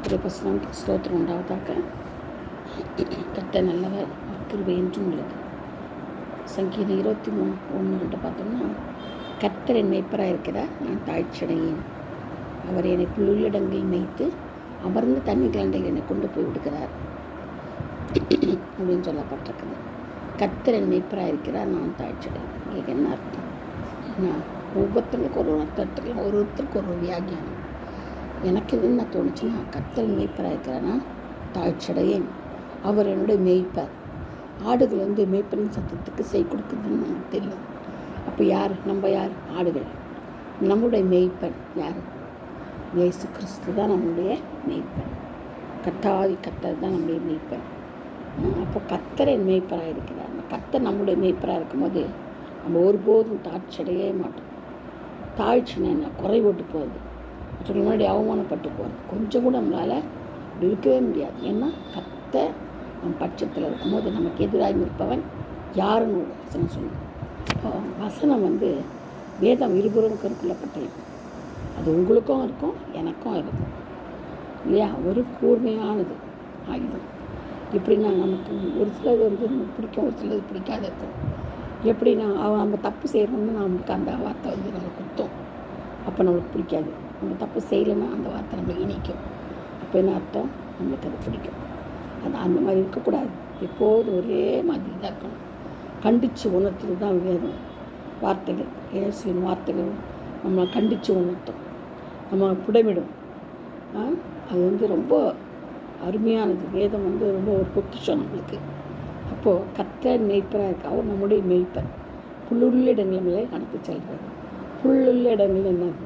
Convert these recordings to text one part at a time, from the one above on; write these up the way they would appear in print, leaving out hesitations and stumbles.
கர்த்தருடைய பரிசுத்த ஸ்தோத்திரம் உண்டாவதாக. கர்த்தர் நல்லவர், கிருபை என்றும் உள்ளது. சங்கீதம் 23:1-2 பார்த்தோம்னா, கர்த்தர் என் மேய்ப்பராக இருக்கிறார், நான் தாழ்ச்சியடையேன். அவர் என்னை புல்லுள்ளடங்களில் மேய்த்து அமர்ந்து தண்ணீர் கலண்டையில் என்னை கொண்டு போய் விடுகிறார் அப்படின்னு சொல்லப்பட்டிருக்குது. கர்த்தர் என் மேய்ப்பராக இருக்கிறார், நான் தாழ்ச்சியடையேன். உங்களுக்கு என்ன அர்த்தம்? ஒவ்வொருத்தருக்கும் ஒரு அர்த்தத்துலையும் ஒருத்தருக்கு ஒரு வியாகியானம். எனக்கு என்ன தோணுச்சுன்னா, கர்த்தர் மேய்ப்பராக இருக்கிறான்னா தாழ்ச்சியடையேன். அவர் என்னுடைய மேய்ப்பர். ஆடுகள் மேய்ப்பரின் சத்தத்துக்கு செய் கொடுக்குதுன்னு நமக்கு தெரியும். அப்போ யார்? நம்ம யார்? ஆடுகள். நம்முடைய மேய்ப்பன் யார்? இயேசு கிறிஸ்து தான் நம்முடைய மேய்ப்பன். கர்த்தர் தான் நம்முடைய மேய்ப்பன். அப்போ கர்த்தர் என் மேய்ப்பராக இருக்கிறார். கர்த்தர் நம்முடைய மேய்ப்பராக இருக்கும்போது நம்ம ஒருபோதும் தாழ்ச்சியடையே மாட்டோம். தாழ்ச்சினா என்ன? குறைபட்டு போகுது, மற்றவங்க முன்னாடி அவமானப்பட்டு போகிறது, கொஞ்சம் கூட நம்மளால் அப்படி இருக்கவே முடியாது. ஏன்னா கர்த்தர் நம் பட்சத்தில் இருக்கும்போது நமக்கு எதிராக இருப்பவன் யாருன்னு ஒரு வசனம் சொல்லுவோம். வசனம் வேதம் இருபுறம் கருக்குள்ளப்பட்டது. அது உங்களுக்கும் இருக்கும், எனக்கும் இருக்கும் இல்லையா? ஒரு கூர்மையானது ஆயுதம். எப்படின்னா, நமக்கு ஒரு சிலது நமக்கு பிடிக்கும், ஒரு சிலது பிடிக்காத இருக்கும். எப்படின்னா, நம்ம தப்பு செய்கிறோம்னு நமக்கு அந்த வார்த்தை நம்மளுக்கு குத்தும், அப்போ நம்மளுக்கு பிடிக்காது. நம்ம தப்பு செய்யலைன்னா அந்த வார்த்தை நம்மளுக்கு இனிக்கும், அப்போ என்ன அர்த்தம்? நம்மளுக்கு அது பிடிக்கும். அது அந்த மாதிரி இருக்கக்கூடாது. எப்போதும் ஒரே மாதிரி தான் இருக்கணும். கண்டித்து உணர்த்துறது தான் வேதம். வார்த்தைகள், இயேசுவின் வார்த்தைகள் நம்மளை கண்டித்து உணர்த்தும், நம்ம புடமிடும். அது ரொம்ப அருமையானது. வேதம் ரொம்ப ஒரு பொக்கிஷம் நம்மளுக்கு. அப்போது கர்த்தர் மேய்ப்பராக இருக்க, அவர் நம்முடைய மேய்ப்பர். புல்லுள்ள இடங்களிலே நடத்தி செல்கிறார். புல்லுள்ள இடங்கள் என்னது?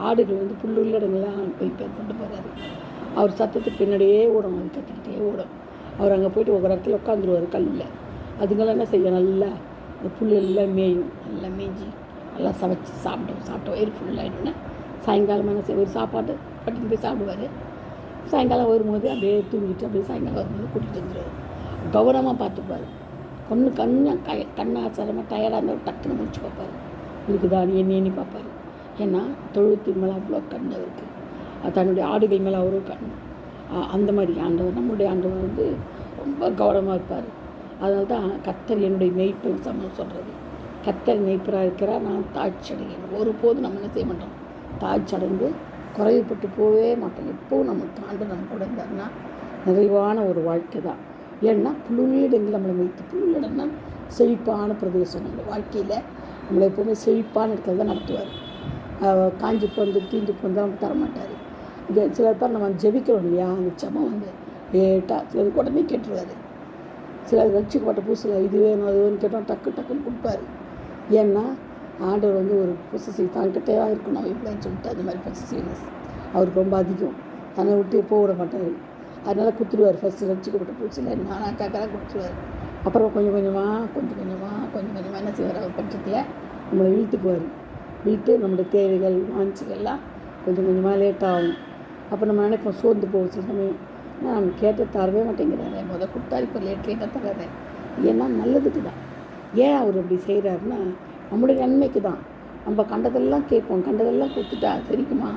ஆடுகள் புல்லுள்ள இடங்களில் மேய்ப்பர் கொண்டு போகிறாரு. அவர் சத்தத்துக்கு பின்னாடியே ஓடும், அது கற்றுக்கிட்டே ஓடும். அவர் அங்கே போய்ட்டு ஒரு இடத்துல உட்காந்துருவார் கல்லில். அதுங்களாம் என்ன செய்யும்? நல்லா அந்த புல்லெல்லாம் மேயும், நல்லா மேய்ஞ்சி நல்லா சமைச்சி சாப்பிட்டு வயிறு ஃபுல்லாகிடுன்னா சாயங்காலம் என்ன செய்வார்? சாப்பாடு கட்டிட்டு போய் சாப்பிடுவார். சாயங்காலம் வரும்போது அப்படியே தூங்கிட்டு அப்படியே சாயங்காலம் வரும்போது கூட்டிகிட்டு வந்துடுவார். கௌரவமாக பார்த்துப்பார். கண்ணாச்சாரமாக டயர்டாக இருந்தால் டக்குன்னு முடிச்சு பார்ப்பார். இருக்குதான் எண்ணி பார்ப்பார். ஏன்னா தொழுவத்தின் மேலே அவ்வளோ கண் இருக்குது. அது தன்னுடைய ஆடுகள் மேலே அவரும் கண். அந்த மாதிரி ஆண்டவர், நம்முடைய ஆண்டவர் ரொம்ப கௌரவமாக இருப்பார். அதனால தான் கர்த்தர் என்னுடைய மேய்ப்பன் சமம் சொல்கிறது. கர்த்தர் மேய்ப்பராக இருக்கிறார், நான் தாழ்ச்சியடைகிறேன். ஒருபோதும் நம்ம என்ன செய்ய மாட்டோம்? தாழ்ச்சியடைந்து குறைவுபட்டு போகவே மாட்டோம். எப்போவும் நமக்கு ஆண்டவர் நம்ம கூட இருந்தாருன்னா நிறைவான ஒரு வாழ்க்கை தான். ஏன்னா புல்லுள்ளடங்கள் நம்மளை வைத்து, புல்லுடன்னா செழிப்பான பிரதேசம். நம்ம வாழ்க்கையில் நம்மளை எப்போவுமே செழிப்பான இடத்துல தான் நடத்துவார். காஞ்சி தீஞ்சு போந்து நமக்கு தரமாட்டார். இது சில பேர் நம்ம ஜெபிக்கிறோம் இல்லையா, அந்த ஜெபம் லேட்டாக சிலது உடனே கேட்டுருவார். சிலது ரட்சிக்கப்பட்ட புதுசில் இது வேணும் அது வேணும்னு கேட்டோம், டக்குன்னு கொடுப்பாரு. ஏன்னா ஆண்டவர் ஒரு பொசசிவ் தான்கிட்டே தான் இருக்கணும் இப்படின்னு சொல்லிட்டு, அந்த மாதிரி பொசசிவ்னஸ் அவருக்கு ரொம்ப அதிகம். தன்னை விட்டு எப்போ விட மாட்டார். அதனால் கொடுத்துருவார். ஃபஸ்ட்டு ரட்சிக்கப்பட்ட புதுசில் நானாக்காக கொடுத்துருவார். அப்புறம் கொஞ்சம் கொஞ்சமாக என்ன செய்வார்? அவர் பட்சத்தில் நம்மளை இழுத்துக்குவார். இழுத்து நம்மளுடைய தேவைகள் வாஞ்சிகள்லாம் கொஞ்சம் கொஞ்சமாக லேட்டாகும். அப்போ நம்ம நினைப்போம், சோர்ந்து போகும் சில சமயம். ஆனால் நம்ம கேட்டு தரவே மாட்டேங்கிறாரு. கொடுத்தாரு, இப்போ லேட்டாக தர்றாரு. ஏன்னா நல்லதுக்கு தான். ஏன் அவர் அப்படி செய்கிறாருன்னா நம்முடைய நன்மைக்கு தான். நம்ம கண்டதெல்லாம் கேட்போம், கண்டதெல்லாம் கொடுத்துட்டா செரிக்குமா?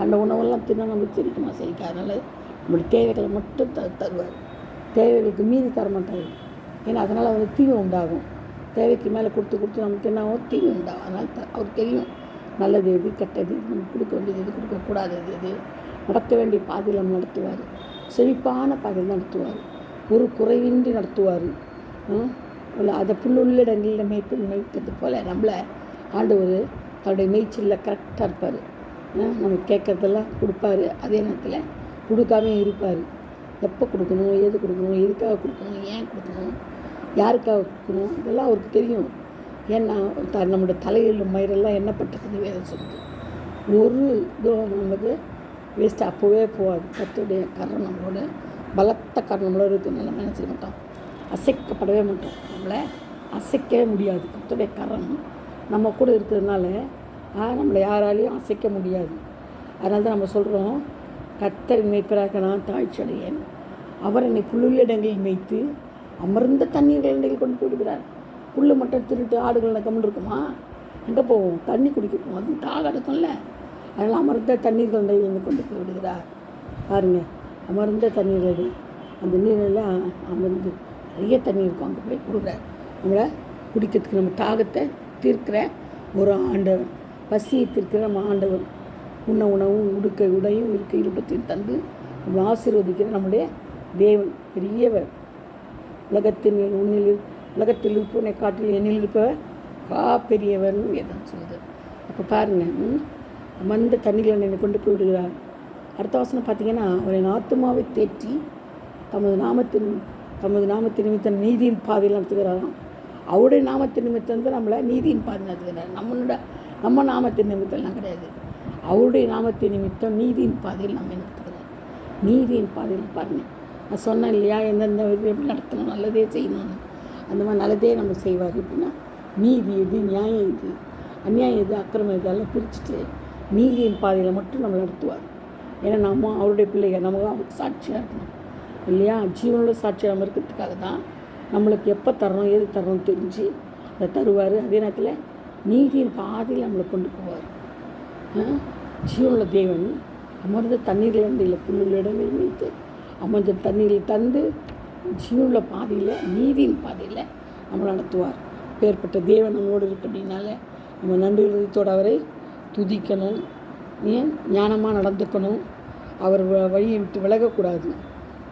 கண்ட உணவெல்லாம் தின்னா நம்மளுக்கு செரிக்குமா? செரிக்காதனால நம்மளுடைய தேவைகளை மட்டும் தருவார். தேவைகளுக்கு மீறி தரமாட்டார். ஏன்னா அதனால் தீமை உண்டாகும். தேவைக்கு மேலே கொடுத்து நமக்கு என்ன ஆகும்? தீமை உண்டாகும். அதனால் அவருக்கு தெரியும் நல்லது எது, கெட்டது எது, நம்ம கொடுக்க வேண்டியது எது, கொடுக்கக்கூடாதது எது, நடத்த வேண்டிய பாதையில் நம்ம நடத்துவார். செழிப்பான பாதையில் நடத்துவார். ஒரு குறைவின்றி நடத்துவார். அதை புல்லுள்ள இடங்களில் மேய்க்கிறது போல் நம்மளை ஆண்டவர் தன்னுடைய மேய்ச்சலில் கரெக்டாக இருப்பார். நம்ம கேட்குறதெல்லாம் கொடுப்பாரு. அதே நேரத்தில் கொடுக்காமே இருப்பார். எப்போ கொடுக்கணும், எது கொடுக்கணும், எதுக்காக கொடுக்கணும், ஏன் கொடுக்கணும், யாருக்காக கொடுக்கணும், இதெல்லாம் அவருக்கு தெரியும். ஏன்னா நம்முடைய தலையில் மயிரெல்லாம் எண்ணப்பட்டிருக்குது வேதம் சொல்லுது. ஒரு இதுவும் நமக்கு வேஸ்ட்டாக அப்போவே போகாது. கர்த்தருடைய கரம் நம்மளோட பலத்த கரம் நம்மளோட இருக்குது. நம்ம என்ன செய்ய மாட்டோம்? அசைக்கப்படவே மாட்டோம். நம்மளை அசைக்கவே முடியாது. கர்த்தருடைய கரம் நம்ம கூட இருக்கிறதுனால நம்மளை யாராலையும் அசைக்க முடியாது. அதனால தான் நம்ம சொல்கிறோம், கர்த்தர் மேய்ப்பராக நான் தாழ்ச்சியடையேன். அவர் என்னை புல்லுள்ள இடங்களில் மேய்த்து அமர்ந்த தண்ணீர்கள் கொண்டு போயிடுகிறார். புல்லு மட்டும் திருட்டு ஆடுகள் கம்முன்னு இருக்குமா? எங்கே போவோம்? தண்ணி குடிக்க தாக எடுக்கும்ல. அதனால் அமர்ந்த தண்ணீர்கள் கொண்டு போய் விடுகிறார். பாருங்கள், அமர்ந்த தண்ணீர்கள், அந்த நீரெல்லாம் அமர்ந்து நிறைய தண்ணி இருக்கும், அங்கே போய் கொடுக்குறாரு. நம்மளை குடிக்கிறதுக்கு நம்ம தாகத்தை தீர்க்கிற ஒரு ஆண்டவர், பசியை தீர்க்கிற நம்ம ஆண்டவர், உணவும் உடுக்க உடையும் இருக்க இருப்பத்தையும் தந்து நம்மளை ஆசீர்வதிக்கிற நம்முடைய தேவன் பெரியவர். உலகத்தில் இருப்பவனை காட்டில் என்னில் இருப்பவர் பெரியவர்னு வேதம் சொல்லுது. அப்போ பாருங்கள், அமர்ந்த தண்ணிகளை என்னை கொண்டு போய் விடுகிறார். அடுத்த வசனம் பார்த்தீங்கன்னா, அவரின் ஆத்துமாவை தேற்றி தமது நாமத்தின் நிமித்தம் நீதியின் பாதையில் நடத்துகிறாராம். அவருடைய நாமத்தின் நிமித்தம் வந்து நம்மளை நீதியின் பாதை நடத்துகிறார். நம்ம நாமத்தின் நிமித்தம்லாம் கிடையாது, அவருடைய நாமத்தின் நிமித்தம் நீதியின் பாதையில் நம்ம நடத்துகிறார். நீதியின் பாதையில் பாருங்கள், நான் சொன்னேன் இல்லையா, எந்தெந்த எப்படி நடத்தணும், நல்லதே செய்யணும்னு. அந்த மாதிரி நல்லதே நம்ம செய்வார். எப்படின்னா, நீதி எது, நியாயம் எது, அநியாயம் எது, அக்கிரமம் எது, எல்லாம் பிரிச்சுட்டு நீதியின் பாதையில் மட்டும் நம்ம நடத்துவார். ஏன்னா நம்ம அவருடைய பிள்ளைகள், நமக்கு அவருக்கு சாட்சியாக இருக்கணும் இல்லையா? ஜீவனோட சாட்சியாக நம்ம இருக்கிறதுக்காக தான் நம்மளுக்கு எப்போ தரணும், எது தரணும்னு தெரிஞ்சு அதை தருவார். அதே நேரத்தில் நீதியின் பாதையில் நம்மளை கொண்டு போவார். ஜீவனுள்ள தேவன் அமர்ந்த தண்ணீரில் வந்து இல்லை புல்லுகளிடங்கள் வைத்து அமர்ந்த தண்ணீரில் தந்து ஜீவனுள்ள பாதையில், நீதியின் பாதையில் நம்மளை நடத்துவார். பேர்பட்ட தேவன் நம்மளோடு இருக்கிறதுனால நம்ம நன்றி விதத்தோடு அவரை துதிக்கணும், ஏன் ஞானமாக நடந்துக்கணும், அவர் வழியை விட்டு விலகக்கூடாது.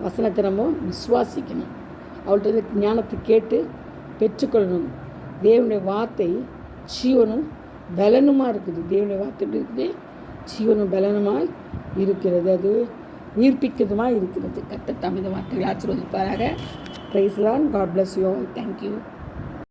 வசனத்தை நம்ம விசுவாசிக்கணும், அவர்கிட்ட ஞானத்தை கேட்டு பெற்றுக்கொள்ளணும். தேவனுடைய வார்த்தை ஜீவனும் பலனுமாக இருக்குது. தேவனுடைய வார்த்தை எப்படி இருக்குது? ஜீவனும் பலனுமாய் இருக்கிறது, அது உயிர்ப்பிக்கிறதுமாக இருக்கிறது. கர்த்தர் தம்முடைய வார்த்தைகளை ஆசீர்வதிப்பாராக. Praise the Lord. God bless you all. Thank you.